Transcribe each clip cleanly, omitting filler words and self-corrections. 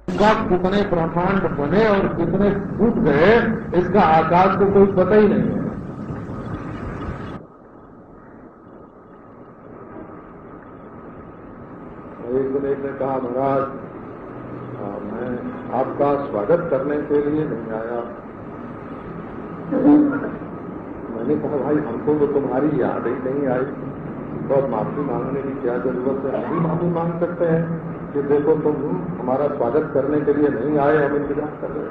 इसका कितने ब्रह्मांड बने और कितने फूट गए, इसका आकाश को कोई पता ही नहीं है। एक दिन एक ने कहा, महाराज मैं आपका स्वागत करने के लिए नहीं आया। मैंने कहा, भाई हमको तो तुम्हारी याद ही नहीं आई, तो अब माफी मांगने की क्या जरूरत है? हम भी माफी मांग सकते हैं कि देखो तुम हमारा स्वागत करने के लिए नहीं आए, हम इंतजार कर रहे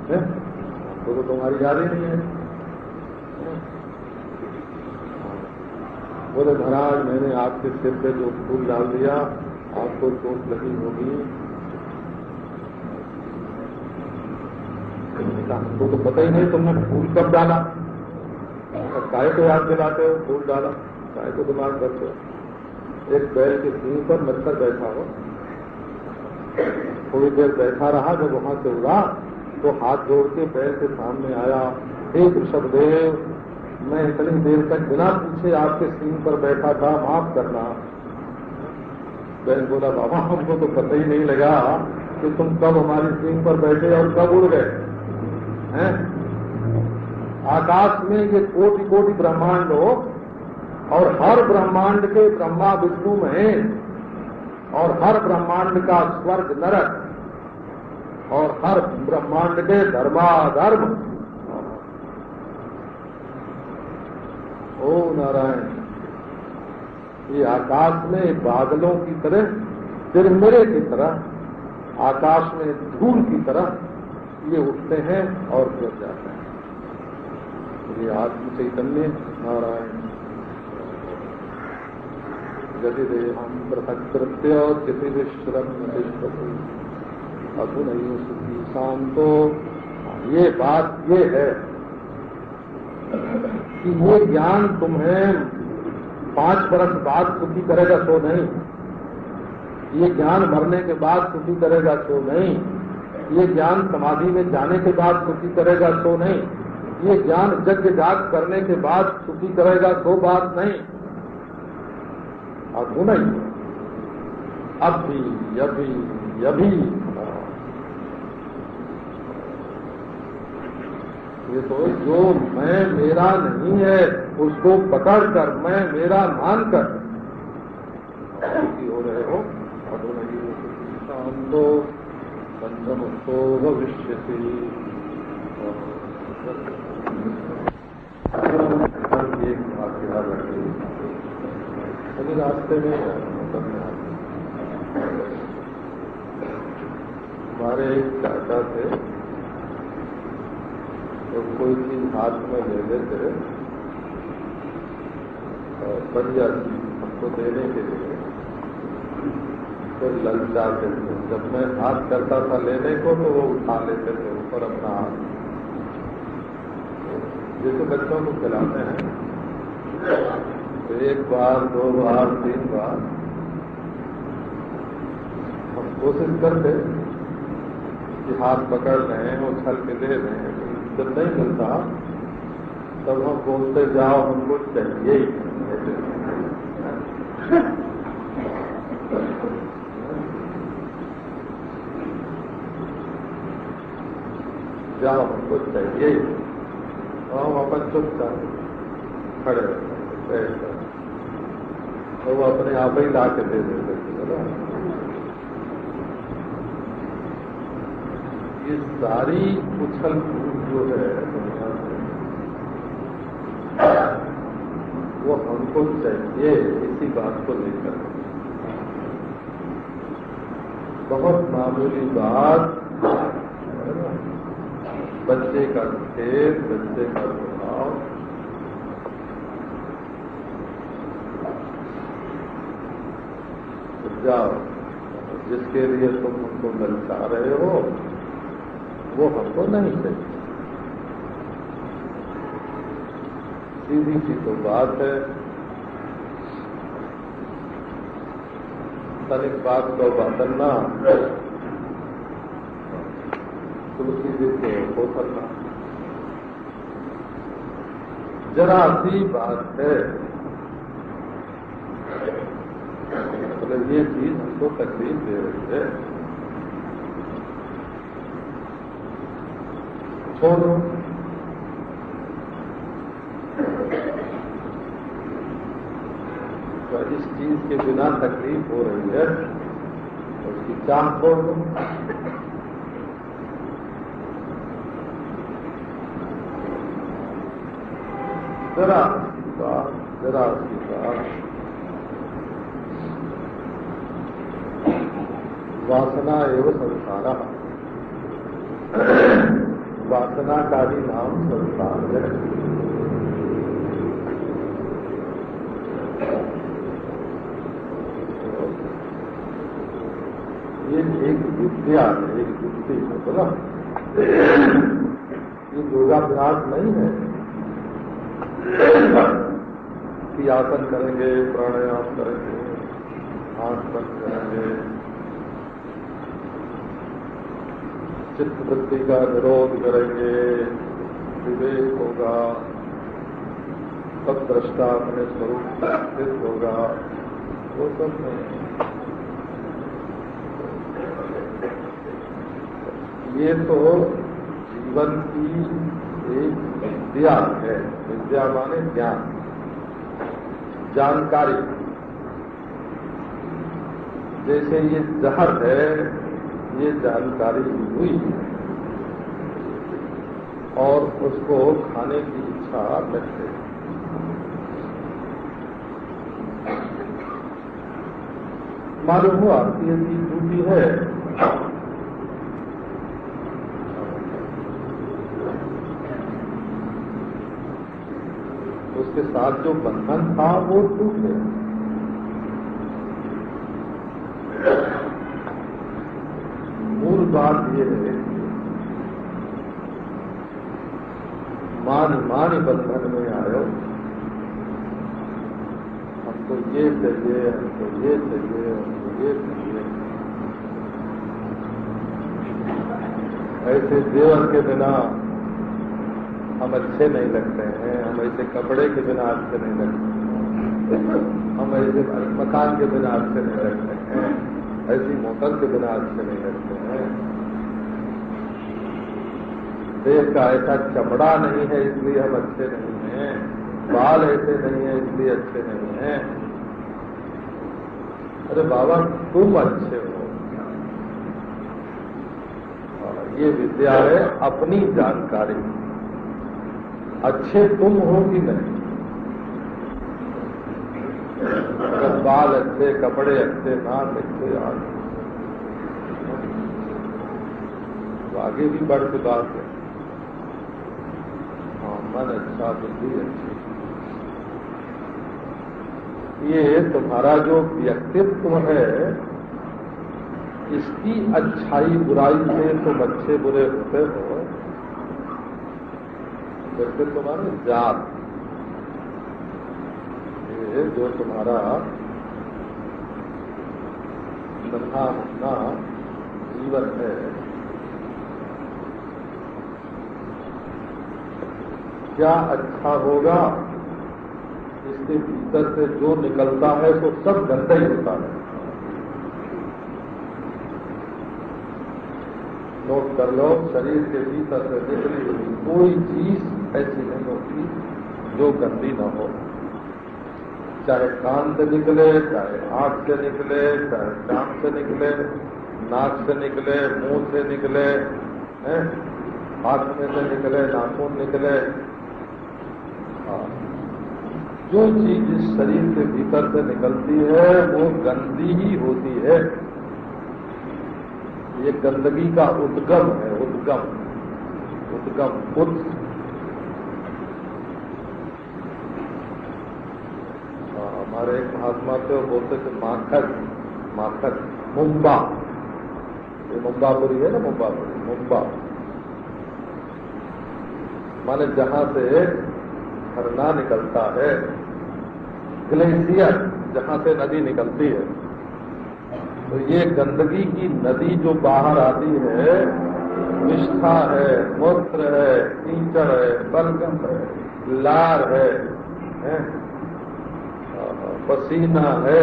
थे, तो तुम्हारी याद ही नहीं है। बोले, महाराज मैंने आपके सिर पे जो फूल डाल दिया, आपको चोट लगी होगी। हमको तो पता ही नहीं तुमने फूल कब डाला, काय को याद दिलाते हो फूल डाला, काय को दिमाग करते हो। एक बैल के सींग पर मच्छर बैठा हो, थोड़ी देर बैठा रहा, जब वहां से उड़ा तो हाथ जोड़ के बैल के सामने आया, हे ऋषभदेव, मैं इतनी देर तक बिना पूछे आपके सींग पर बैठा था, माफ करना। बैल बोला, बाबा हमको तो पता ही नहीं लगा कि तुम कब हमारी सींग पर बैठे और कब उड़ गए हैं। आकाश में ये कोटि कोटि ब्रह्मांड हो, और हर ब्रह्मांड के ब्रह्मा विष्णु में, और हर ब्रह्मांड का स्वर्ग नरक, और हर ब्रह्मांड के धर्माधर्म। ओ नारायण, ये आकाश में बादलों की तरह, तिरमिरे की तरह, आकाश में धूल की तरह ये उठते हैं और गिर जाते हैं। ये आत्म चैतन्य नारायण। यदि देहम पृथक कृत्य चितिश्रम अधु नहीं सुखी शांतो। ये बात ये है कि ये ज्ञान तुम्हें 5 वर्ष बाद सुखी करेगा तो नहीं, ये ज्ञान मरने के बाद सुखी करेगा तो नहीं, ये ज्ञान समाधि में जाने के बाद सुखी करेगा तो नहीं, ये ज्ञान यज्ञ जाग करने के बाद सुखी करेगा तो बात नहीं। अब नहीं, अभी ये तो जो मैं मेरा नहीं है उसको पकड़कर मैं मेरा मानकर सुखी हो रहे हो। अब नहीं शांतो पंचमुक्तो भविष्यति। एक बात याद रखिए, अभी रास्ते में हमारे एक चाचा थे, तो कोई चीज हाथ में ले लेते बढ़िया हमको देने के लिए, तो ललचाते थे। जब मैं हाथ करता था लेने को तो वो उठा लेते थे ऊपर अपना हाथ, जैसे बच्चों को खिलाते हैं। तो 1 बार 2 बार 3 बार हम कोशिश करते कि हाथ पकड़ रहे हैं, उछल के दे रहे हैं। जब नहीं मिलता तब हम बोलते, जाओ हमको चाहिए, जाओ हमको चाहिए, और हम अपन चुपचाप खड़े बैठ कर, तो वो अपने आप ही ला के दे देते थे। ये सारी उछल कूद जो है दुनिया में, वो हमको चाहिए इसी बात को लेकर। बहुत मामूली बात, बच्चे का खेल, बच्चे का स्वभाव, जाओ जिसके लिए तुम हमको ललचा रहे हो वो हमको नहीं चाहिए। सीधी सी तो बात है, तनिक बात को बदलना, तुलसी जी को खोलना, जरा सी बात है। मतलब ये चीज हमको तकलीफ दे रही है, छोड़ दो। तो इस चीज के बिना तकलीफ हो रही है तो उसकी चाह छोड़ दो। जरा सी बात वासना एवं संसार, वासना का भी नाम संसार है। ये एक विद्या है, एक युक्ति है, बोला ये योगाभ्यास नहीं है कि आसन करेंगे, प्राणायाम करेंगे, आंख बंद करेंगे, चित्त वृत्ति का निरोध करेंगे, विवेक होगा, सब दृष्टा अपने स्वरूप स्थित होगा, वो सब नहीं। ये तो जीवन की एक विद्या है। विद्या माने ज्ञान, जानकारी। जैसे ये जहर है, ये जानकारी हुई और उसको खाने की इच्छा लग गई। मालूम हुआ कि ये चीज झूठी है, उसके साथ जो बंधन था वो टूट गया। मूल बात ये है मानी बंधन में आयो, हमको ये चाहिए, हमको ये चाहिए, हमको ये चाहिए। ऐसे जेवर के बिना हम अच्छे नहीं लगते हैं, हम ऐसे कपड़े के बिना अच्छे नहीं लगते हैं, हम ऐसे मकान के बिना अच्छे नहीं लगते हैं, ऐसी मोटर के बिना अच्छे नहीं लगते हैं। देह का ऐसा चमड़ा नहीं है इसलिए हम अच्छे नहीं हैं, बाल ऐसे नहीं है इसलिए अच्छे नहीं हैं। अरे बाबा तुम अच्छे हो। ये विद्या है अपनी जानकारी। अच्छे तुम हो कि नहीं? अगर बाल अच्छे, कपड़े अच्छे, नाक अच्छे, तो आगे भी बढ़ के बात है। हाँ, मन अच्छा, बुद्धि अच्छी। ये तुम्हारा जो व्यक्तित्व है, इसकी अच्छाई बुराई से तुम अच्छे बुरे होते हो। व्यक्तित्व माने जात, ये जो तुम्हारा नन्हा मुन्ना जीवन है, क्या अच्छा होगा? इसके भीतर से जो निकलता है तो सब गंदा ही होता है। नोट कर लो, शरीर के भीतर से निकली हुई कोई चीज ऐसी नहीं होती जो गंदी न हो। चाहे कान से निकले, चाहे आंख से निकले, चाहे कान से निकले, नाक से निकले, मुंह से निकले, हाथ में से निकले, नाखून निकले। जो चीज इस शरीर के भीतर से निकलती है वो गंदी ही होती है। ये गंदगी का उद्गम है, उद्गम। हमारे एक महात्मा थे, वो बोलते थे माखन मुंबा। ये मुंबापुरी है ना, मुंबा माने जहां से झरना निकलता है, ग्लेशियर जहां से नदी निकलती है। तो ये गंदगी की नदी जो बाहर आती है, विष्ठा है, मूत्र है, कीचड़ है, बलगम है, लार है, पसीना है,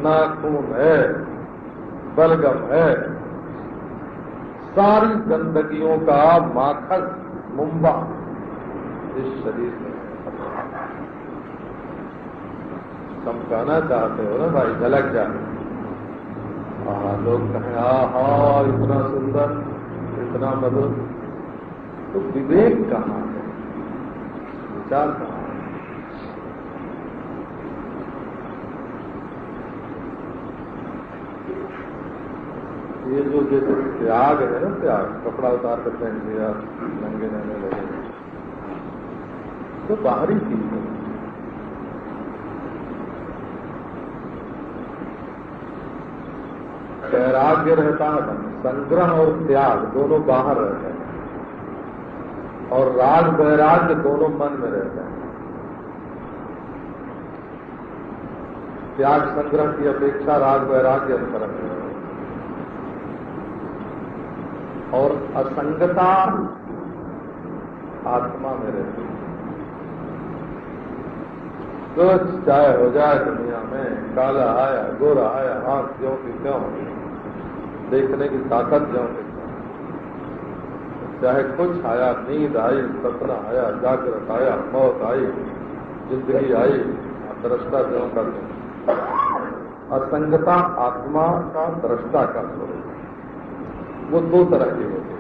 नाखून है, बलगम है, सारी गंदगियों का माखन मुंबा इस शरीर में चमकाना चाहते हो ना भाई, झलक जाए। लोग कहें आहा इतना सुंदर, इतना मधुर, तो विवेक कहाँ है, विचार कहाँ है? ये जो जैसे त्याग है ना, त्याग, कपड़ा उतार कर पहन दिया, नंगे रहने लगे, तो बाहरी चीज है। वैराग्य रहता है, संग्रह और त्याग दोनों बाहर रहते हैं, और राग वैराग्य दोनों मन में रहते हैं। त्याग संग्रह की अपेक्षा राग वैराग्य अंतरंग है, और असंगता आत्मा में रहती है। कुछ चाहे हो जाए दुनिया में, काला आया गोरा आया, आंख ज्यों की त्यों, देखने की ताकत ज्यों की त्यों, चाहे कुछ आया, नींद आई, सपना आया, जागृत आया, मौत आई, जिंदगी आई, दृष्टा ज्यों का त्यों। असंगता आत्मा का दृष्टा का स्वरूप, वो दो तरह की होती है।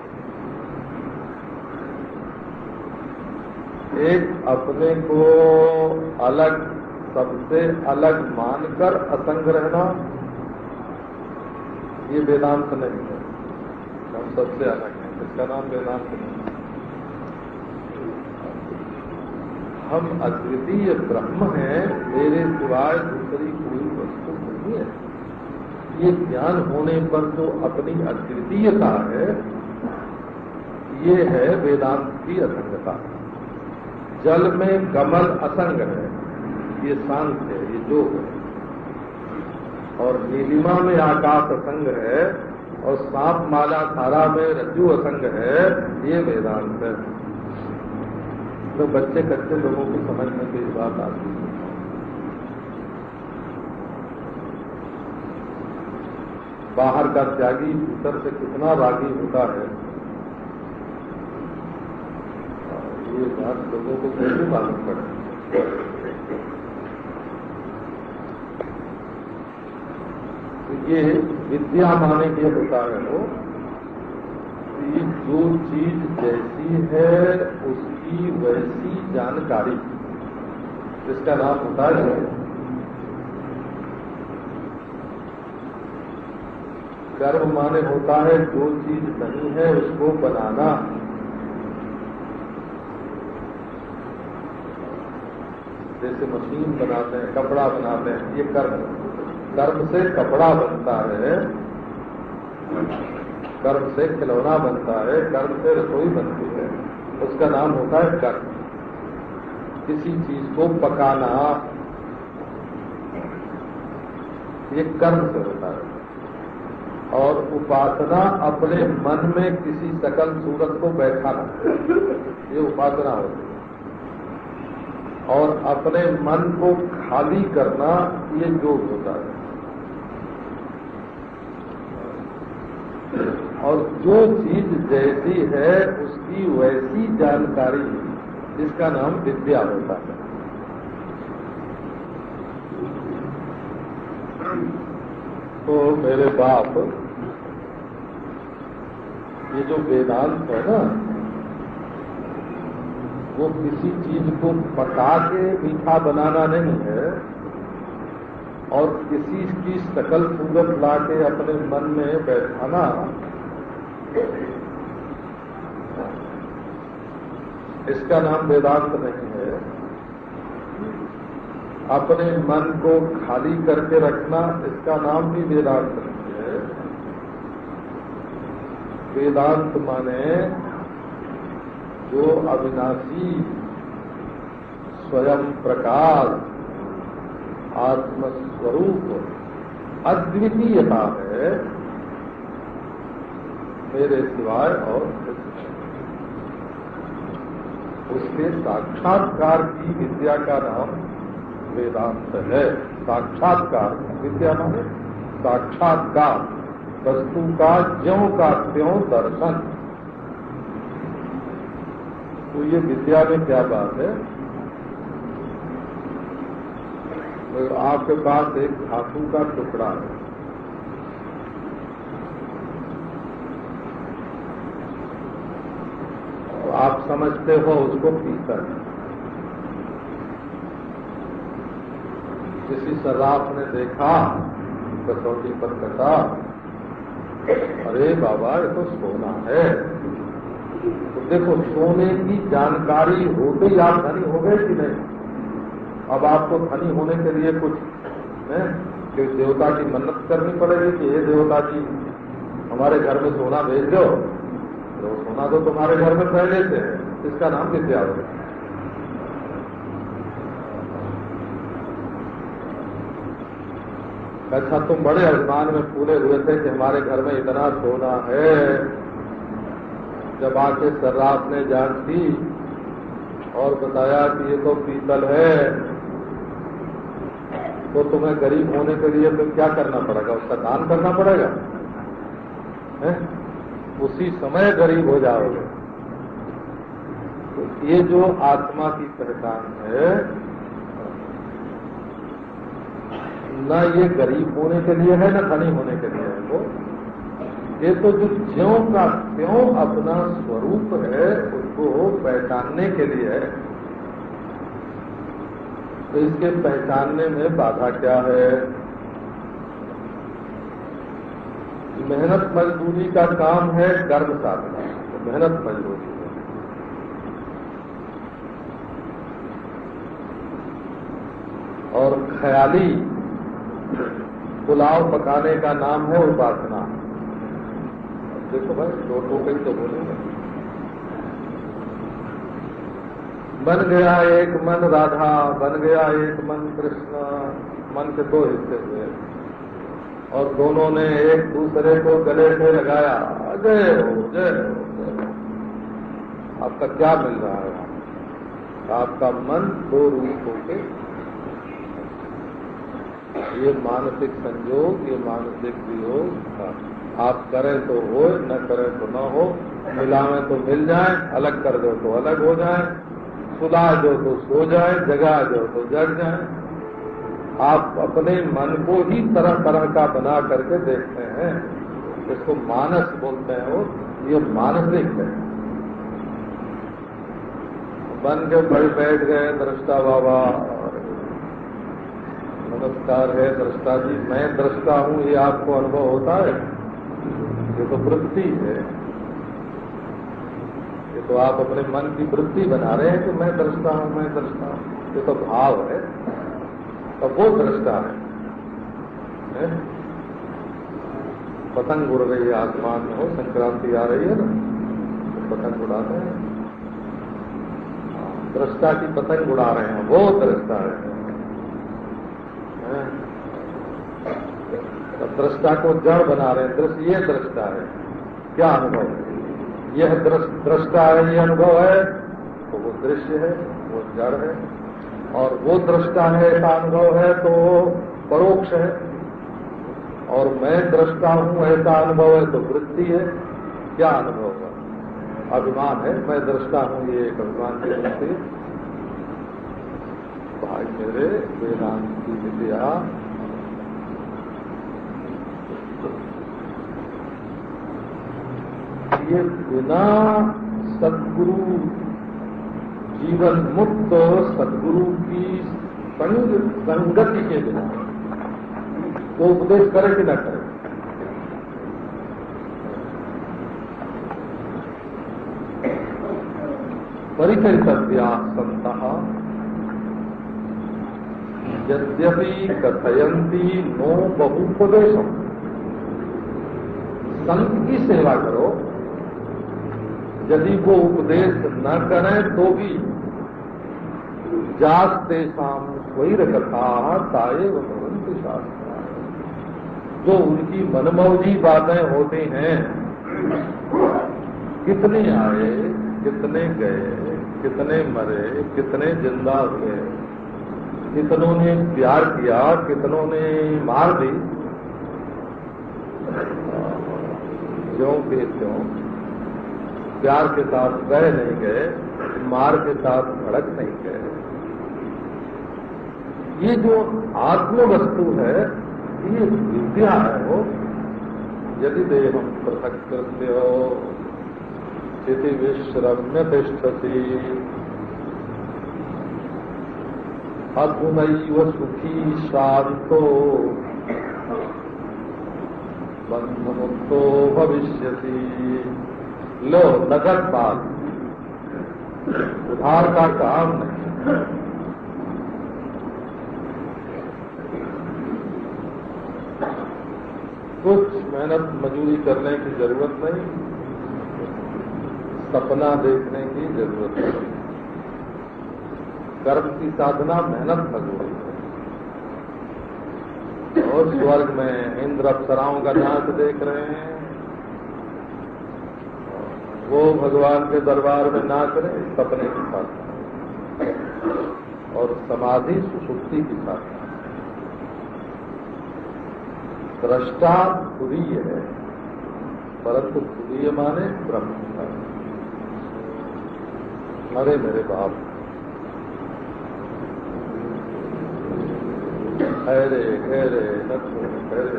एक अपने को अलग, सबसे अलग मानकर असंग रहना, ये वेदांत नहीं है। हम सबसे अलग हैं, इसका नाम वेदांत नहीं है। हम अद्वितीय ब्रह्म हैं, मेरे सिवाय दूसरी कोई वस्तु नहीं है। ये ज्ञान होने पर जो अपनी अद्वितीयता है, ये है वेदांत की असंगता। जल में कमल असंग है, ये शांत है, ये योग है। और नीलिमा में आकाश असंग है, और सांप माला धारा में रज्जु असंग है, ये वेदांत है। तो बच्चे कच्चे लोगों को समझ में कोई बात आती है। बाहर का त्यागी भीतर से कितना रागी होता है, ये बात लोगों को कैसे मालूम पड़े। ये विद्या माने ये होता है वो कि जो चीज जैसी है उसकी वैसी जानकारी, जिसका नाम होता है। कर्म माने होता है जो चीज नहीं है उसको बनाना। जैसे मशीन बनाते हैं, कपड़ा बनाते हैं, ये कर्म। कर्म से कपड़ा बनता है, कर्म से खिलौना बनता है, कर्म से रसोई बनती है, उसका नाम होता है कर्म। किसी चीज को पकाना, ये कर्म से होता है। और उपासना अपने मन में किसी सकल सूरत को बैठाना, ये उपासना होती है। और अपने मन को खाली करना, ये योग होता है। और जो चीज जैसी है उसकी वैसी जानकारी, जिसका नाम विद्या होता है। तो मेरे बाप, ये जो वेदांत है ना, वो किसी चीज को पका के मीठा बनाना नहीं है, और किसी की सकल सूरत ला के अपने मन में बैठाना, इसका नाम वेदांत नहीं है। अपने मन को खाली करके रखना, इसका नाम भी वेदांत नहीं है। वेदांत माने जो अविनाशी स्वयं प्रकाश आत्मस्वरूप अद्वितीयता है, मेरे सिवाय और उसके साक्षात्कार की विद्या का नाम वेदांत है। साक्षात्कार विद्या माने साक्षात्कार, वस्तु का ज्यों का त्यों दर्शन। तो ये विद्या में क्या बात है? तो आपके पास एक धातु का टुकड़ा है, तो आप समझते हो उसको पीतल। किसी सर्राफ ने देखा, कसौटी पर कटा, अरे बाबा ये तो सोना है। तो देखो, सोने की जानकारी होते ही आप धनी हो गए कि नहीं? अब आपको धनी होने के लिए कुछ है कि देवता की मन्नत करनी पड़ेगी कि ये देवता जी हमारे घर में सोना भेज दो। तो सोना तो तुम्हारे घर में पहले से है, इसका नाम विद्या है। अच्छा, तुम बड़े अभिमान में फूले हुए थे कि हमारे घर में इतना सोना है। जब आके सर्राफ ने जांच की और बताया कि ये तो पीतल है, तो तुम्हें गरीब होने के लिए फिर क्या करना पड़ेगा? उसका दान करना पड़ेगा, है? उसी समय गरीब हो जाओगे। तो ये जो आत्मा की पहचान है, न ये गरीब होने के लिए है, न धनी होने के लिए है। वो ये तो जो ज्यों का त्यों अपना स्वरूप है, उसको पहचानने के लिए है। तो इसके पहचानने में बाधा क्या है? मेहनत मजदूरी का काम है कर्म साधना, तो मेहनत मजदूरी है। और ख्याली पुलाव पकाने का नाम है उपासना। देखो भाई, दो टोकरी तो बोलेंगे। बन गया एक मन राधा, बन गया एक मन कृष्ण, मन के दो हिस्से हुए और दोनों ने एक दूसरे को गले से लगाया, जय हो जय हो जय हो। आपका क्या मिल रहा है? आपका मन दो रूप होके, ये मानसिक संयोग, ये मानसिक वियोग, आप करें तो हो, न करें तो न हो, मिलावें तो मिल जाए, अलग कर दो तो अलग हो जाए, सुला दो तो सो जाए, जगा दो तो जग जाए। आप अपने मन को ही तरह तरह का बना करके देखते हैं, इसको मानस बोलते हैं। वो ये मानसिक है। बन के बैठ गए दृष्टा बाबा, नमस्कार है दृष्टा जी, मैं दृष्टा हूँ, ये आपको अनुभव होता है? ये तो वृत्ति है, ये तो आप अपने मन की वृत्ति बना रहे हैं कि मैं दृष्टा हूँ, मैं दृष्टा हूँ। ये तो भाव है, तो वो दृष्टा है। पतंग उड़ रही है आसमान में, हो संक्रांति आ रही है ना, तो पतंग उड़ाते हैं, दृष्टा की पतंग उड़ा रहे हैं, वो दृष्टा है। तो दृष्टा को जड़ बना रहे हैं, दृश्य ये दृष्टा है। क्या अनुभव है? यह दृष्टा है, ये अनुभव है, तो वो दृश्य है, वो जड़ है। और वो दृष्टा है, ऐसा अनुभव है तो परोक्ष है। और मैं दृष्टा हूँ, ऐसा अनुभव है तो वृत्ति है। क्या अनुभव है? अभिमान है, मैं दृष्टा हूँ, ये एक अभिमान की वृत्ति। भाई मेरे, वेदांत की विद्या ये बिना सद्गुरु, जीवन मुक्त सद्गुरु की संगति के बिना वो उपदेश करे कि न करे। परिचरितव्या संतः यद्यपि कथयन्ति नो बहुपदेशम। संत की सेवा करो, यदि वो उपदेश न करें तो भी जास्ते शाम स्वैर कथा ताये भवन्ति शास्त्रा। जो उनकी मनमौजी बातें होती हैं, कितने आए, कितने गए, कितने मरे, कितने जिंदा हुए, कितनों ने प्यार किया, कितनों ने मार दी, ज्यों के त्यों प्यार के साथ गए नहीं गए, मार के साथ भड़क नहीं गए। ये जो आत्म वस्तु है ये विद्या है। वो यदि देहम पृथक कृत्य स्थिति विश्रम्य तिष्ठति अधुनैव सुखी शांतो बंधमुक्तो भविष्यति। लो नगद बात, उधार का काम नहीं। कुछ मेहनत मजूरी करने की जरूरत नहीं, सपना देखने की जरूरत नहीं। कर्म की साधना मेहनत मजूरी है। और स्वर्ग में इंद्र अप्सराओं का नाच देख रहे हैं, वो भगवान के दरबार में नाच रहे सपने की साधना और समाधि सुषुप्ति की साधना। दृष्टा तुरीय है, परंतु तुरीय माने ब्रह्म। अरे मेरे बाप, ठहरे ठहरे ठहरे,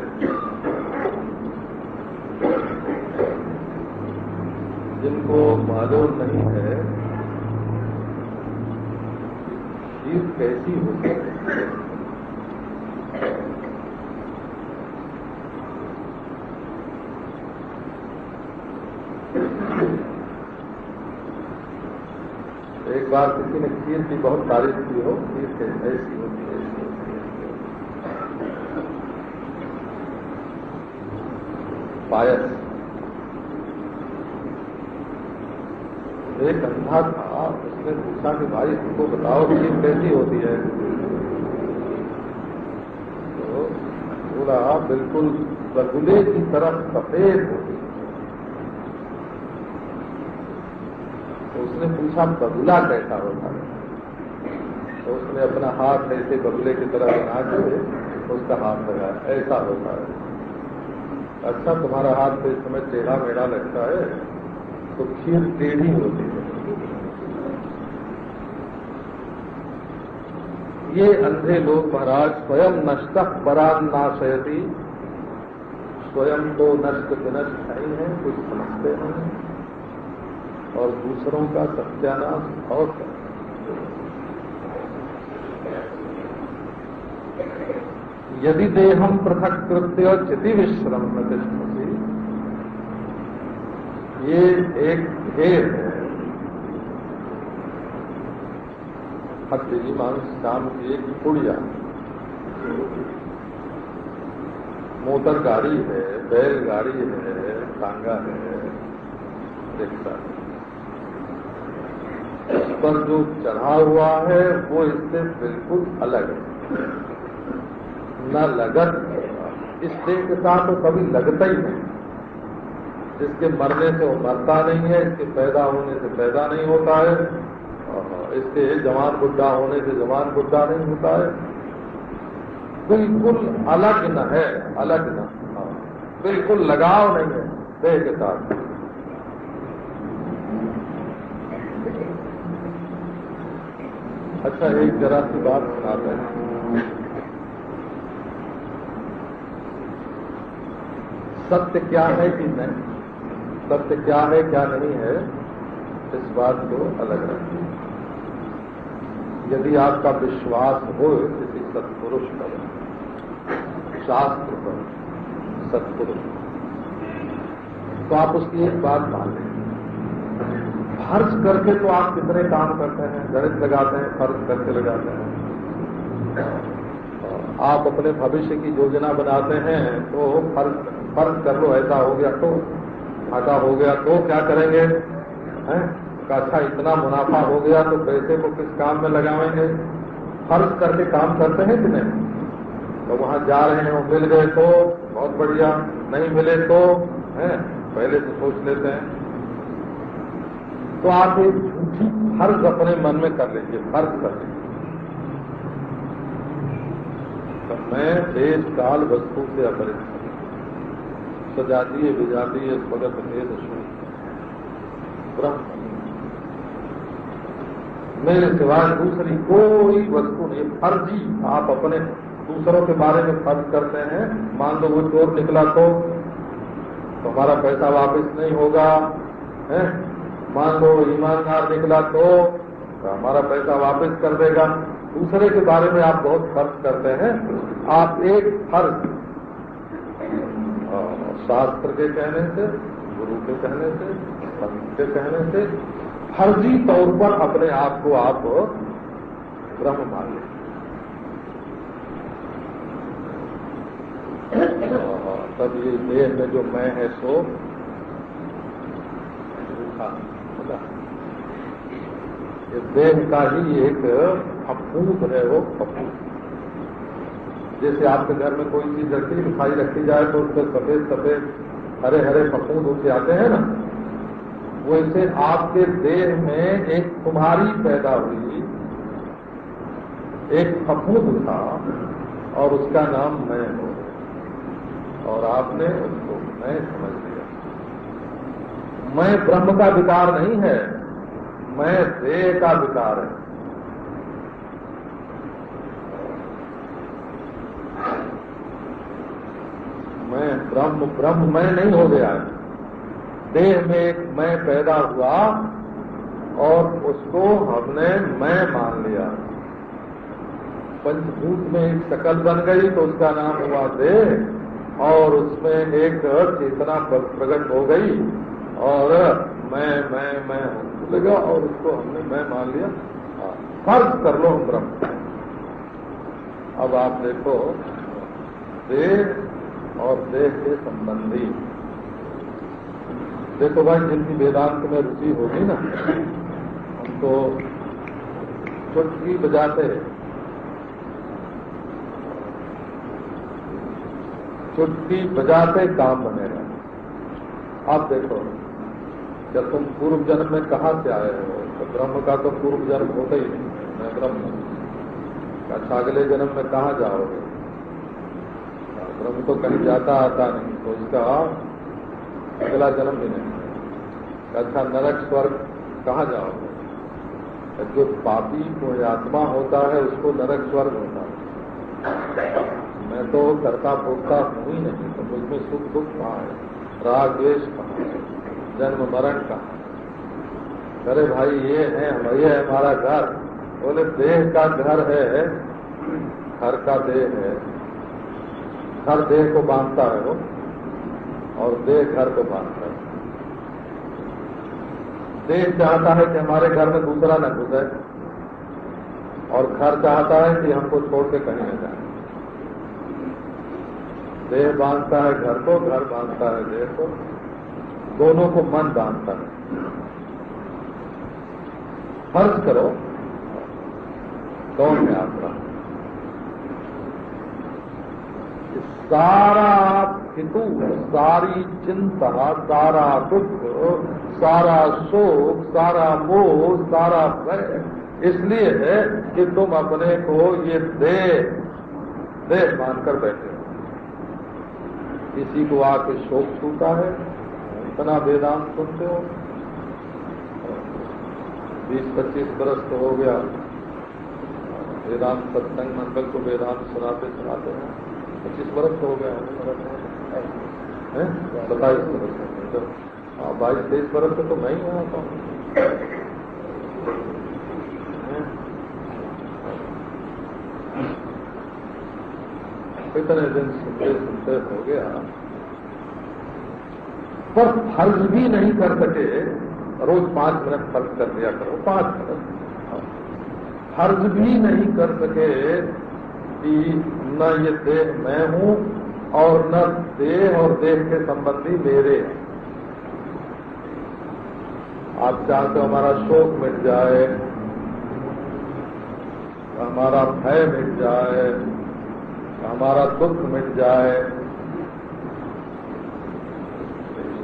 जिनको मालूम नहीं है चीज कैसी होती है। एक बार किसी ने खीर की बहुत तारीफ की हो, खीर कैसी ऐसी होती है, ऐसी होती है। पायस, एक अंधा था, उसने पूछा कि भाई हमको बताओ खीर कैसी होती है। तो बोला बिल्कुल रगुले की तरफ सफेद होती है। उसने पूछा बगुला कैसा होता है। तो उसने अपना हाथ ऐसे बगुले की तरह बना के उसका हाथ लगाया, ऐसा होता है। अच्छा तुम्हारा हाथ तो इस समय टेढ़ा मेढ़ा लगता है, तो खीर टेढ़ी होती है। ये अंधे लोग महाराज स्वयं नष्ट परान नाशयति, स्वयं तो नष्ट विनष्ट नहीं है, कुछ समझते नहीं और दूसरों का सत्यानाश और यदि देहम पृथक कृत्य चिति विश्रम्य तिष्ठति, ये एक भेद है। जी मानुष काम की एक पुड़िया, मोटर गाड़ी है, बैल गाड़ी है, टांगा है, रिक्शा है। इस पर जो चढ़ा हुआ है वो इससे बिल्कुल अलग है, न लगत। इस देह के साथ तो कभी लगता ही नहीं। इसके मरने से वो मरता नहीं है, इसके पैदा होने से पैदा नहीं होता है, इसके जवान बुढ़ा होने से जवान बुढ़ा नहीं होता है। बिल्कुल अलग न है, अलग न, बिल्कुल लगाव नहीं है देह के साथ। अच्छा एक जरा सी बात सुनाते हैं। सत्य क्या है कि नहीं, सत्य क्या है क्या नहीं है, इस बात को अलग रखिए। यदि आपका विश्वास हो किसी सत्पुरुष पर, शास्त्र पर, सत्पुरुष, तो आप उसकी एक बात मान लें। फर्ज करके तो आप कितने काम करते हैं, गणित लगाते हैं, फर्ज करके लगाते हैं। आप अपने भविष्य की योजना बनाते हैं तो फर्ज कर लो ऐसा हो गया तो, घाटा हो गया तो क्या करेंगे, हैं? अच्छा इतना मुनाफा हो गया तो पैसे को किस काम में लगाएंगे। फर्ज करके काम करते हैं कि नहीं। तो वहां जा रहे हैं, वो मिल गए तो बहुत बढ़िया, नहीं मिले तो हैं पहले से सोच लेते हैं। तो आप एक झूठी फर्ज अपने मन में कर लीजिए, फर्ज कर लीजिए। तो मैं देश काल वस्तु से अपरिचित, सजातीय विजातीय स्वगत भेद शून्य ब्रह्म। मेरे सिवाय दूसरी कोई वस्तु नहीं। फर्जी आप अपने दूसरों के बारे में फर्ज करते हैं। मान लो वो चोर निकला तो हमारा पैसा वापस नहीं होगा, है? मान लो ईमानदार निकला तो हमारा पैसा वापस कर देगा। दूसरे के बारे में आप बहुत फर्ज करते हैं। आप एक फर्ज शास्त्र के कहने से, गुरु के कहने से, संत के कहने से फर्जी तौर पर अपने आप को आप ब्रह्म मान लें। तब ये देह में जो मैं है सो झूठा, ये देह का ही एक फफूंद है, वो फफूंद। जैसे आपके घर में कोई चीज रखी मिठाई रखी जाए तो उसके सफेद सफेद हरे हरे फफूंद उठ जाते हैं ना, वैसे आपके देह में एक तुम्हारी पैदा हुई एक फफूंद उठा और उसका नाम मैं हो, और आपने उसको मैं समझ लिया। मैं ब्रह्म का विकार नहीं है, मैं देह का विकार है। मैं ब्रह्म मैं नहीं हो गया है। देह में एक मैं पैदा हुआ और उसको हमने मैं मान लिया। पंचभूत में एक शकल बन गई तो उसका नाम हुआ देह, और उसमें एक चेतना प्रकट हो गई और मैं लगा और उसको हमने मैं मान लिया। फर्ज कर लो हम ब्रह्म। अब आप देखो देह और देह के संबंधी, देखो भाई जिनकी वेदांत में रुचि होगी ना, उनको चुटकी बजाते काम बनेगा। आप देखो जब तुम पूर्व जन्म में कहाँ से आए हो, तो ब्रह्म का तो पूर्व जन्म होता ही नहीं, मैं ब्रह्म। अच्छा अगले जन्म में कहाँ जाओगे? ब्रह्म तो कहीं जाता आता नहीं, तो इसका अगला जन्म भी नहीं। अच्छा नरक स्वर्ग कहाँ जाओगे? जो पापी कोई आत्मा होता है उसको नरक स्वर्ग होता है। मैं तो करता भोगता हूँ ही नहीं, तो मुझमें सुख दुख कहाँ है, राग द्वेष कहाँ है, जन्म मरण कहाँ है? अरे भाई ये है हमारा घर। बोले देह का घर है, घर का देह है, घर देह को बांधता है वो, और देह घर को बांधता है। देह चाहता है कि हमारे घर में दूसरा न घुसे, और घर चाहता है कि हमको छोड़ के कहीं न जाए। देह बांधता है घर को, घर बांधता है देह को, दोनों को मन बांधता है। फर्ज करो कौन है आपका? सारा हितु, सारी चिंता, सारा दुख, सारा शोक, सारा मोह, सारा भय इसलिए है कि तुम अपने को ये देह मानकर बैठे हो। किसी को आके शोक छूटा है, इतना वेदांत सुनते हो, 20-25 बरस तो हो गया वेदांत सत्संग मंडल को वेदांत सुनाते हैं। 25 बरस हो गया है, 27 बरस। 22-23 बरस से तो मैं ही यहाँ था। इतने दिन सुनते हो गया, पर फर्ज भी नहीं कर सके। रोज 5 मिनट फर्ज कर दिया करो, 5 मिनट। फर्ज भी नहीं कर सके कि न ये देह मैं हूं और न देह और देह के संबंधी मेरे हैं। आप चाहते हो हमारा शोक मिट जाए, हमारा भय मिट जाए, हमारा दुख मिट जाए,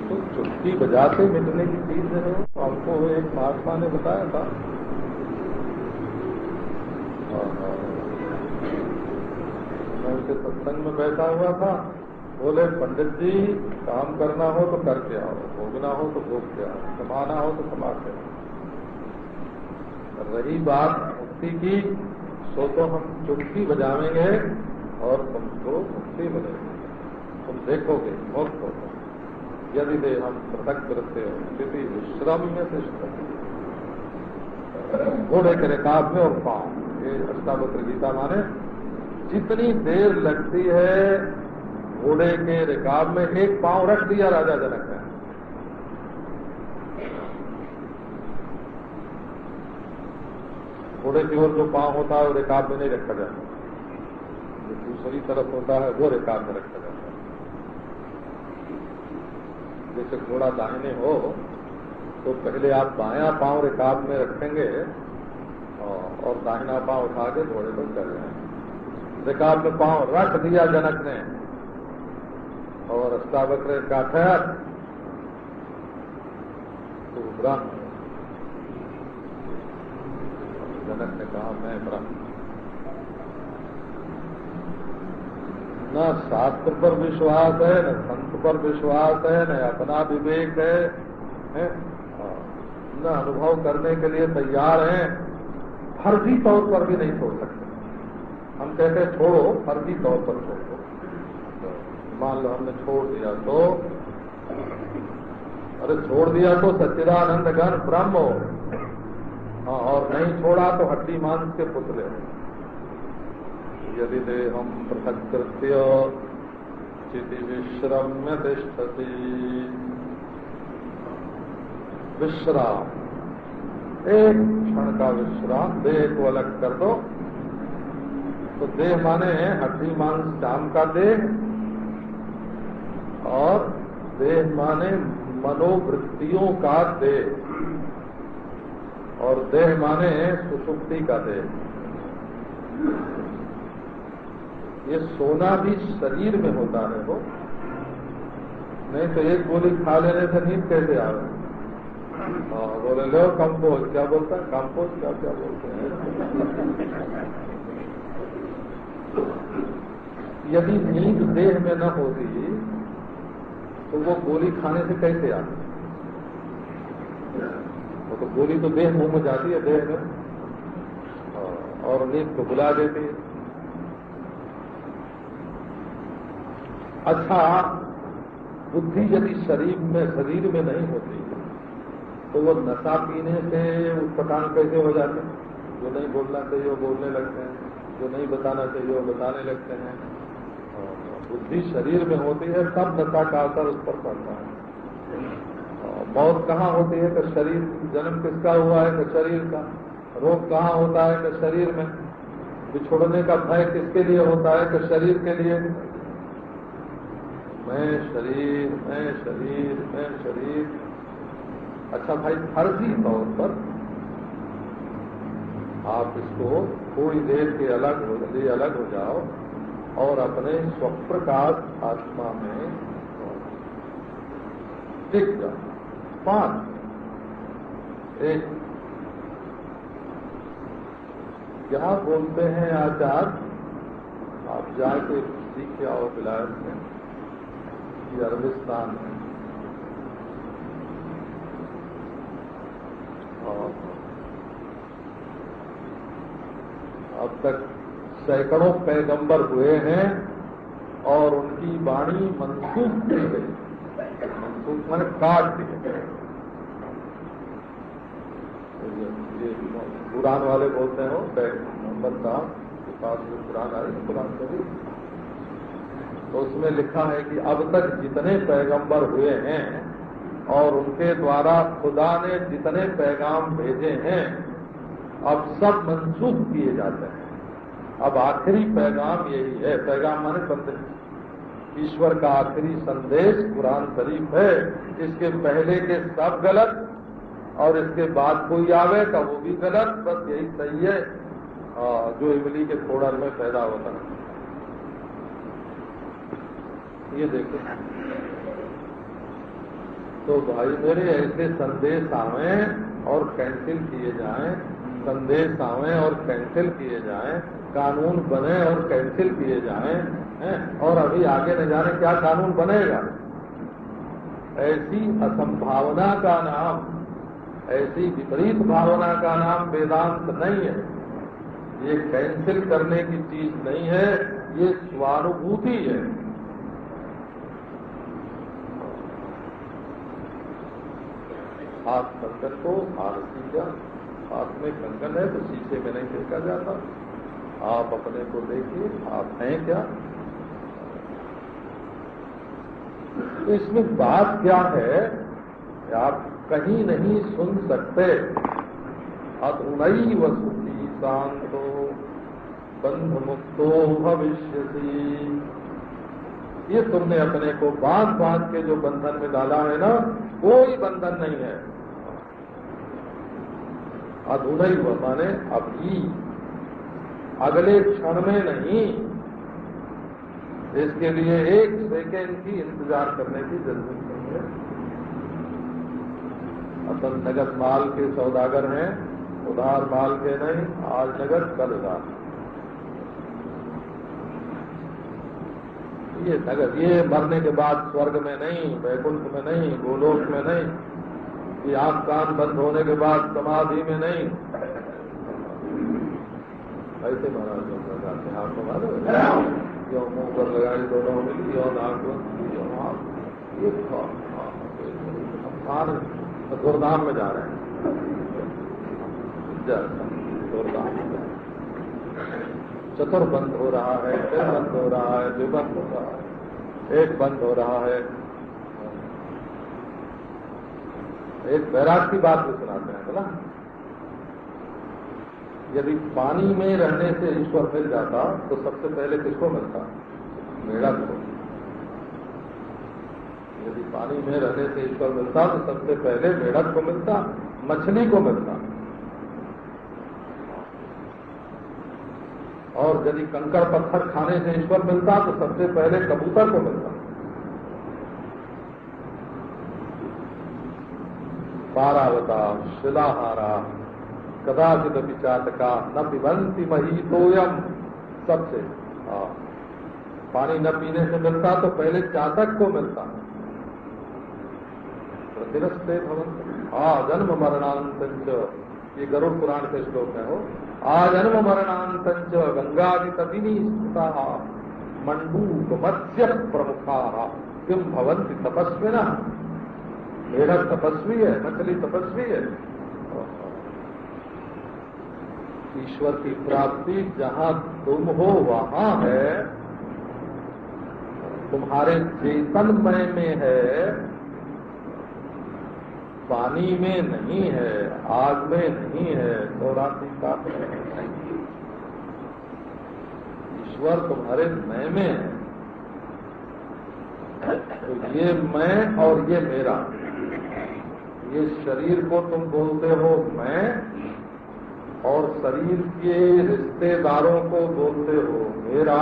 तो चुटकी बजाते मिटने की चीज है। हमको एक महात्मा ने बताया था, मैं उनके सत्संग में बैठा हुआ था। बोले पंडित जी काम करना हो तो करके आओ, भोगना हो तो भोग के आओ, कमाना हो तो कमा के आओ। रही बात मुक्ति की, सो तो हम चुटकी बजावेंगे और तुमको मुक्ति मिलेगी, तुम देखोगे मुक्त हो। यदि दे हम पृथक करते हो स्थिति विश्रम में घोड़े के रिकाब में और पांव, ये अष्टावक्र गीता माने जितनी देर लगती है घोड़े के रिकाब में, एक पांव रख दिया राजा जनक ने। घोड़े की ओर जो पांव होता है वो रिकाब में नहीं रखा जाता, जो दूसरी तरफ होता है वो रिकाब में रखा जाता है। जैसे घोड़ा दाहिने हो तो पहले आप बायां पांव रिकाब में रखेंगे और दाहिना पांव उठा के घोड़े पर चल जाएंगे। रिकाब में पांव रख दिया जनक ने और अष्टावक्र का ठहर तो ब्रह्म। जनक ने कहा मैं ब्रह्म। न शास्त्र पर विश्वास है, न संत पर विश्वास है, न अपना विवेक है, न अनुभव करने के लिए तैयार हैं, फर्जी तौर पर भी नहीं छोड़ सकते। हम कहते हैं छोड़ो, फर्जी तौर पर छोड़ो। मान लो हमने छोड़ दिया तो, अरे छोड़ दिया तो सच्चिदानंद घन ब्रह्म हो, और नहीं छोड़ा तो हड्डी मांस के पुतले हो। यदि देहम पृथक कृत्य चिति विश्रम्य तिष्ठति। विश्राम, एक क्षण का विश्राम, देह को अलग कर दो। तो देह माने हड्डी मांस चाम का देह, और देह माने मनोवृत्तियों का देह, और देह माने सुषुप्ति का देह। ये सोना भी शरीर में होता है वो, नहीं तो एक गोली खा लेने से नींद कैसे आ रही? बोले लो कंपोज, क्या बोलता है कंपोज, क्या क्या बोलते हैं। यदि नींद देह में न होती तो वो गोली खाने से कैसे आती? वो तो गोली तो देह मुंह में जाती है, देह में, और नींद को बुला देती है। अच्छा, बुद्धि यदि शरीर में नहीं होती तो वो नशा पीने से उत्पटान कैसे हो जाते हैं? जो नहीं बोलना चाहिए वो बोलने लगते हैं, जो नहीं बताना चाहिए वो बताने लगते हैं। बुद्धि शरीर में होती है तब नशा का असर उस पर पड़ता है। मौत कहाँ होती है? कि शरीर, जन्म किसका हुआ है? कि शरीर का। रोग कहाँ होता है? कि शरीर में। बिछोड़ने का भय किसके लिए होता है? कि शरीर के लिए। मैं शरीर, मैं शरीर, मैं शरीर। अच्छा भाई, फर्जी तौर पर आप इसको थोड़ी देर के अलग हो जाओ और अपने स्वप्रकाश आत्मा में टिक जाओ। 5 एक क्या बोलते हैं आचार्य, आप जाके सीख आओ विलायत में, अरबिस्तान में, और अब तक सैकड़ों पैगंबर हुए हैं और उनकी वाणी मनसूख की गई। मनसूख मैंने काट दी। ये कुरान वाले बोलते हो, पैगंबर साहब के पास जो कुरान आई, कुरान से भी तो उसमें लिखा है कि अब तक जितने पैगंबर हुए हैं और उनके द्वारा खुदा ने जितने पैगाम भेजे हैं, अब सब मंसूख किए जाते हैं। अब आखिरी पैगाम यही है। पैगाम माने संदेश, ईश्वर का आखिरी संदेश कुरान शरीफ है। इसके पहले के सब गलत और इसके बाद कोई आवे का वो भी गलत, बस यही सही है जो इमली के फोड़न में पैदा होता है। ये देखो, तो भाई मेरे ऐसे संदेश आवे और कैंसिल किए जाएं, संदेश आवे और कैंसिल किए जाएं, कानून बने और कैंसिल किए जाएं, हैं? और अभी आगे न जाने क्या कानून बनेगा। ऐसी असंभावना का नाम ऐसी विपरीत भावना का नाम वेदांत नहीं है। ये कैंसिल करने की चीज नहीं है, ये स्वानुभूति है। हाथ कंकन को आरती क्या, हाथ में कंकन है तो शीशे में नहीं देखा जाता। आप अपने को देखिए, आप हैं क्या। तो इसमें बात क्या है, आप कहीं नहीं सुन सकते। अधुनैव सुखी शांतो बंध मुक्तो भविष्यसि। ये तुमने अपने को बांध बांध के जो बंधन में डाला है ना, कोई बंधन नहीं है। अधुनैव माने अभी, अगले क्षण में नहीं। इसके लिए एक सेकेंड की इंतजार करने की जरूरत नहीं है। अपन नगद माल के सौदागर हैं, उधार माल के नहीं। आज नगद कल उधार। ये नगद, ये मरने के बाद स्वर्ग में नहीं, वैकुंठ में नहीं, गोलोक में नहीं, ये आंख कान बंद होने के बाद समाधि में नहीं। ऐसे महाराज लोग लगाते हैं, आपको मालूम है, जो मुंह पर लगाई दोनों मिली और आंख बंद, ये गुरधाम में जा रहे हैं। गुरधाम चतुर बंद हो रहा है, फिर बंद हो रहा है, फिर बंद हो रहा है, एक बंद हो रहा है। एक बैराग की बात भी सुनाते हैं बोला, यदि पानी में रहने से ईश्वर मिल जाता तो सबसे पहले किसको मिलता? मेढक को। यदि पानी में रहने से ईश्वर मिलता तो सबसे पहले मेढक को मिलता, मछली को मिलता। और यदि कंकड़ पत्थर खाने से ईश्वर मिलता तो सबसे पहले कबूतर को मिलता। पारावता शिलाहारा कदाचित विचाटका न पिबंती महीतोयम। सबसे पानी न पीने से मिलता तो पहले चातक को मिलता। प्रतिरस्ते भवंत आजन्म मरणांतंच, ये गरुड़ पुराण के श्लोक है। हो आजन्म मरणांतंच गंगादि तपिनी स्थिता मंडूक मत्स्य प्रमुखा किम भवंति तपस्विना। मेढक तपस्वी है, मछली तपस्वी है। ईश्वर की प्राप्ति जहां तुम हो वहां है, तुम्हारे चेतनमय में है, पानी में नहीं है, आग में नहीं है, चौरासी काट में नहीं। ईश्वर तुम्हारे मय में है। तो ये मैं और ये मेरा, ये शरीर को तुम बोलते हो मैं, और शरीर के रिश्तेदारों को बोलते हो मेरा।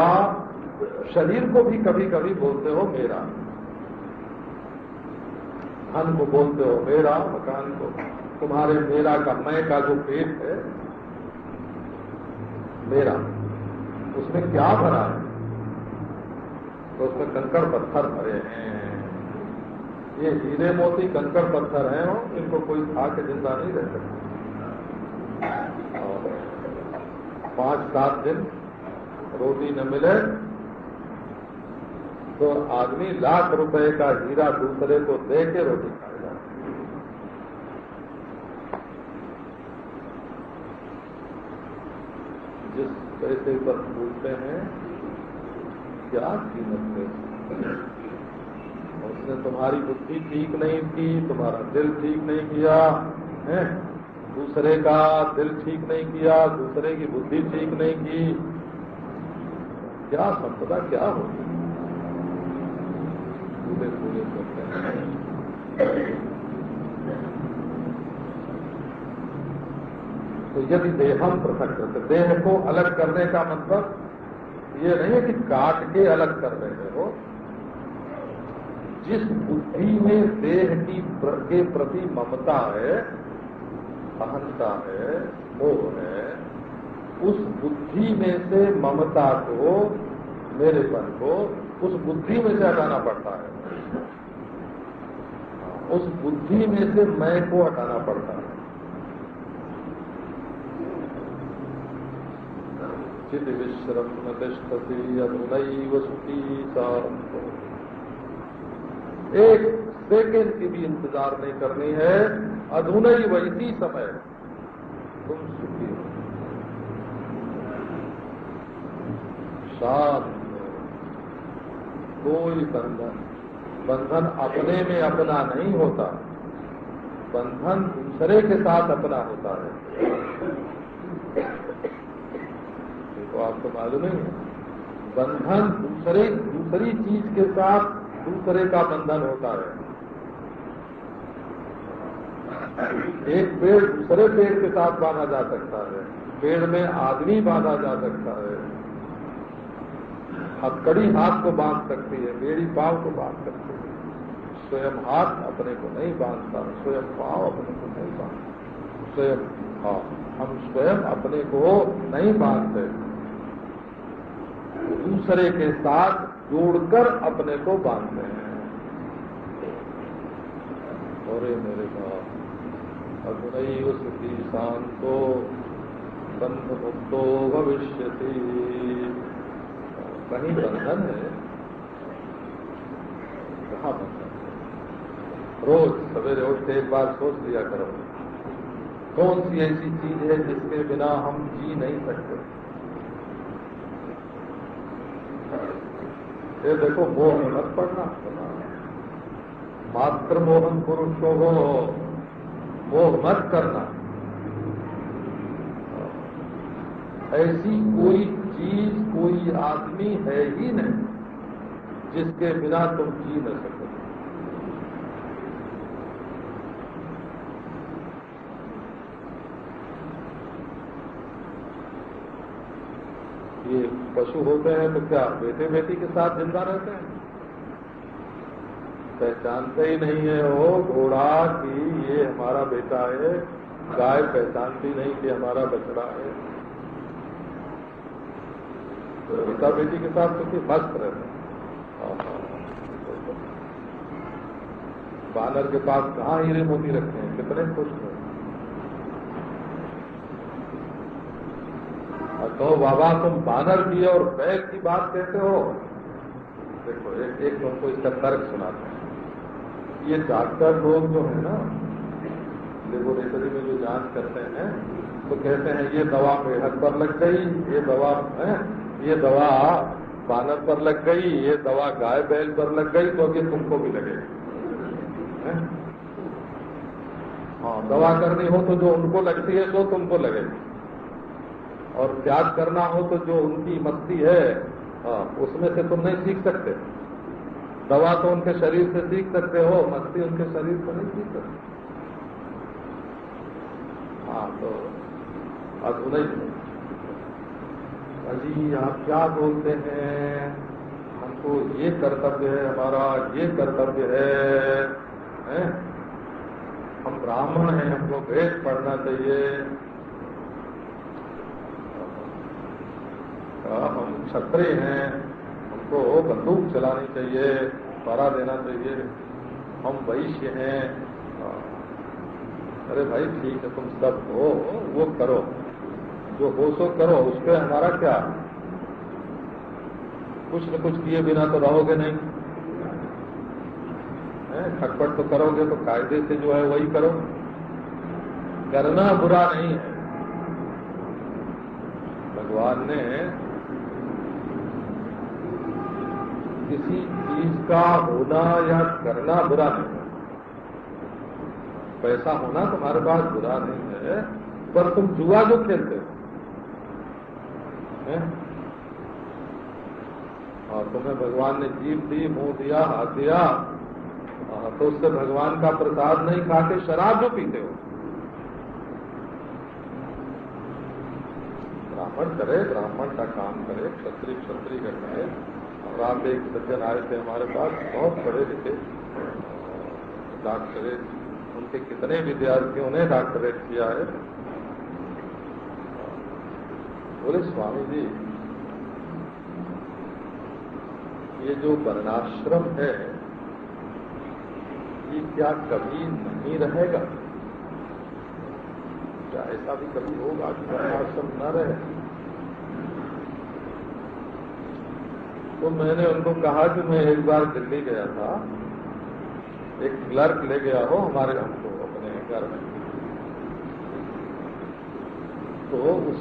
शरीर को भी कभी कभी बोलते हो मेरा। धन को बोलते हो मेरा, मकान को। तुम्हारे मेरा का, मैं का जो पेट है मेरा, उसमें क्या भरा है? तो उसमें कंकड़ पत्थर भरे हैं। ये हीरे मोती कंकड़ पत्थर हैं, इनको कोई खा के जिंदा नहीं रह सकता। 5-7 दिन रोटी न मिले तो आदमी लाख रुपए का हीरा दूसरे को दे के रोटी खाएगा। जिस पैसे पर पूछते हैं क्या कीमत है, उसने तुम्हारी बुद्धि ठीक नहीं की, तुम्हारा दिल ठीक नहीं किया है, दूसरे का दिल ठीक नहीं किया, दूसरे की बुद्धि ठीक नहीं की, क्या संपदा क्या होगी? पूरे पूरे करते हैं। तो यदि देहम पृथक करते, देह को अलग करने का मतलब ये नहीं है कि काट के अलग कर रहे हो। जिस बुद्धि में देह की के प्रति ममता है, अहंता है, मोह है, उस बुद्धि में से ममता को, मेरेपन को, उस बुद्धि में से हटाना पड़ता है। उस बुद्धि में से मैं को हटाना पड़ता है। चित विश्रम तिष्ठति अधुनैव सुखी शांतो। एक सेकेंड की भी इंतजार नहीं करनी है, अधुनैव इसी समय तुम सुखी हो, शांत। कोई बंधन अपने में अपना नहीं होता, बंधन दूसरे के साथ अपना होता है। तो आपको मालूम है, बंधन दूसरी चीज के साथ दूसरे का बंधन होता है। एक पेड़ दूसरे पेड़ के साथ बांधा जा सकता है, पेड़ में आदमी बांधा जा सकता है, हथकड़ी हाथ को बांध सकती है, बेड़ी पांव को बांध सकती है। स्वयं हाथ अपने को नहीं बांधता, स्वयं पांव अपने को नहीं बांधता, स्वयं हम स्वयं अपने को नहीं बांधते, दूसरे के साथ जोड़कर अपने को बांधते हैं। और मेरे बाप, अधुनैव सुखी शांतो बंध मुक्तो भविष्यति। कहीं बंधन है, कहाँ बंधन है? रोज सवेरे उठ के एक बार सोच लिया करो, कौन सी ऐसी चीज है जिसके बिना हम जी नहीं सकते। ये देखो, मोह में मत पड़ना, मात्र मोहन पुरुषो हो, मोह मत करना। ऐसी कोई चीज, कोई आदमी है ही नहीं जिसके बिना तुम जी न सको। ये पशु होते हैं तो क्या बेटे बेटी के साथ जिंदा रहते हैं? पहचानते ही नहीं है वो घोड़ा कि ये हमारा बेटा है, गाय पहचानती नहीं कि हमारा बछड़ा है। तो बेटा बेटी के साथ तो मस्त रहते हैं। बानर के पास कहाँ हीरे मोती रखे हैं, कितने खुश हैं। तो बाबा तुम बानर की और बैल की बात कहते हो। देखो एक तुमको इसका तर्क सुनाते हैं। ये डॉक्टर लोग जो है ना, लेबोरेटरी में जो जांच करते हैं तो कहते हैं ये दवा मेढक पर लग गई, ये दवा बानर पर लग गई, ये दवा गाय बैल पर लग गई, तो अब ये तुमको भी लगेगी। हाँ, दवा करनी हो तो जो उनको लगती है तो तुमको लगेगी, और त्याग करना हो तो जो उनकी मस्ती है उसमें से तुम नहीं सीख सकते। दवा तो उनके शरीर से सीख सकते हो, मस्ती उनके शरीर से नहीं सीख सकते। हाँ, तो अधुनैव अजी आप क्या बोलते हैं, हमको ये कर्तव्य है, हमारा ये कर्तव्य है? हम ब्राह्मण हैं, हमको वेद पढ़ना चाहिए, हम क्षत्रिय हैं, हमको बंदूक चलानी चाहिए, पहरा देना चाहिए, हम वैश्य हैं। अरे भाई ठीक है, तुम सब हो वो करो, जो हो सो करो, उस पर हमारा क्या। कुछ न कुछ किए बिना तो रहोगे नहीं, खटपट तो करोगे तो कायदे से जो है वही करो। करना बुरा नहीं है, भगवान ने किसी चीज का होना या करना बुरा नहीं है। पैसा होना तुम्हारे पास बुरा नहीं है, पर तुम जुआ जो खेलते हो, और तुम्हें भगवान ने जीभ दी, मुंह दिया, हाथ दिया, तो उससे भगवान का प्रसाद नहीं खा के शराब जो पीते हो। ब्राह्मण करे, ब्राह्मण का काम करे, क्षत्रिय क्षत्रिय का करे। और आप एक सज्जन आए थे हमारे पास, बहुत पढ़े लिखे डॉक्टरेट, उनके कितने विद्यार्थियों ने डॉक्टरेट किया है। बोले स्वामी जी, ये जो वर्णाश्रम है कि क्या कभी नहीं रहेगा? क्या ऐसा भी कभी होगा कि वर्णाश्रम न रहे? तो मैंने उनको कहा कि मैं एक बार दिल्ली गया था, एक क्लर्क ले गया हो हमारे हमको अपने घर में, तो उस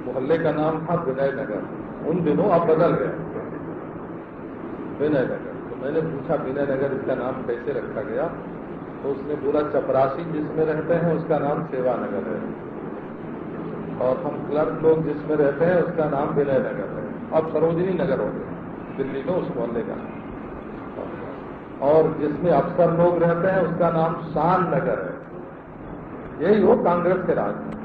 मोहल्ले का नाम था विनय नगर। उन दिनों अब बदल गया, विनय नगर। तो मैंने पूछा विनय नगर इसका नाम कैसे रखा गया? तो उसने बोला चपरासी जिसमें रहते हैं उसका नाम सेवा नगर है, और हम क्लर्क लोग जिसमें रहते हैं उसका नाम विनय नगर है। अब सरोजनी नगर हो गया दिल्ली में उस मोहल्ले का, और जिसमें अफसर लोग रहते हैं उसका नाम शान नगर है। यही हो कांग्रेस के राज में।